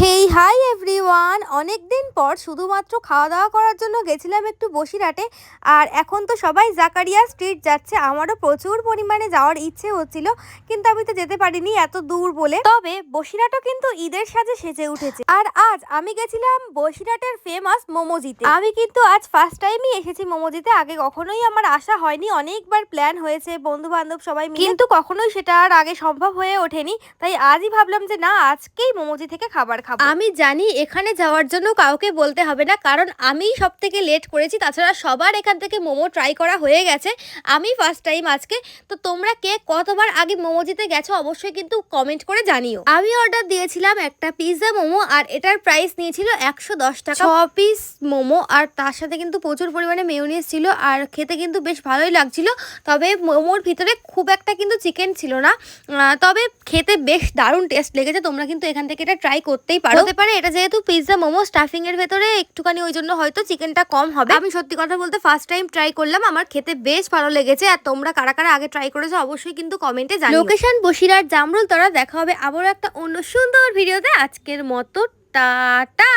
Hey hi everyone, অনেক দিন পর শুধুমাত্র খাওয়া দাওয়া করার জন্য গেছিলাম একটু বসিরহাটে। আর এখন তো সবাই জাকারিয়া স্ট্রিট যাচ্ছে, আমারও প্রচুর পরিমাণে যাওয়ার ইচ্ছে হচ্ছিল, কিন্তু আমি তো যেতে পারিনি এত দূর বলে। তবে বসিরহাটও কিন্তু ঈদের সাজে সেজে উঠেছে। আর আজ আমি গেছিলাম বসিরহাটের ফেমাস মোমোজিতে। আমি কিন্তু আজ ফার্স্ট টাইমই এসেছি মোমোজিতে, আগে কখনোই আমার আসা হয়নি। অনেকবার প্ল্যান হয়েছে বন্ধু বান্ধব সবাই মিলে, কিন্তু কখনোই সেটা আর আগে সম্ভব হয়ে ওঠেনি। তাই আজই ভাবলাম যে না, আজকেই মোমোজি থেকে খাবার খাবো। আমি জানি এখানে যাওয়ার জন্য কাউকে বলতে হবে না, কারণ আমিই সব থেকে লেট করেছি। তাছাড়া সবার এখান থেকে মোমো ট্রাই করা হয়ে গেছে, আমি ফার্স্ট টাইম আজকে। তো তোমরা কে কতবার আগে মোমোজিতে গেছো অবশ্যই কিন্তু কমেন্ট করে জানিও। আমি অর্ডার দিয়েছিলাম একটা পিৎজা মোমো, আর এটার প্রাইস নিয়েছিল 110 টাকা 6 পিস মোমো। আর তার সাথে কিন্তু প্রচুর পরিমাণে মেয়োনিজ ছিল, আর খেতে কিন্তু বেশ ভালোই লাগছিল। তবে মোমোর ভিতরে খুব একটা কিন্তু চিকেন ছিল না, তবে খেতে বেশ দারুণ টেস্ট লেগেছে। তোমরা কিন্তু এখান থেকে এটা ট্রাই করতেই পারো। হতে পারে এটা যেহেতু পিৎজা মোমো, স্টাফিং এর ভেতরে একটুখানি ওই জন্য হয়তো চিকেনটা কম হবে। আমি সত্যি কথা বলতে ফার্স্ট টাইম ট্রাই করলাম, আমার খেতে বেশ ভালো লেগেছে। আর তোমরা কারা কারা আগে ট্রাই করেছো অবশ্যই কিন্তু কমেন্টে জানিও। লোকেশন বসিরহাট জামরুল তরা। দেখা হবে আবারও একটা অন্য সুন্দর ভিডিওতে। আজকের মতো টাটা।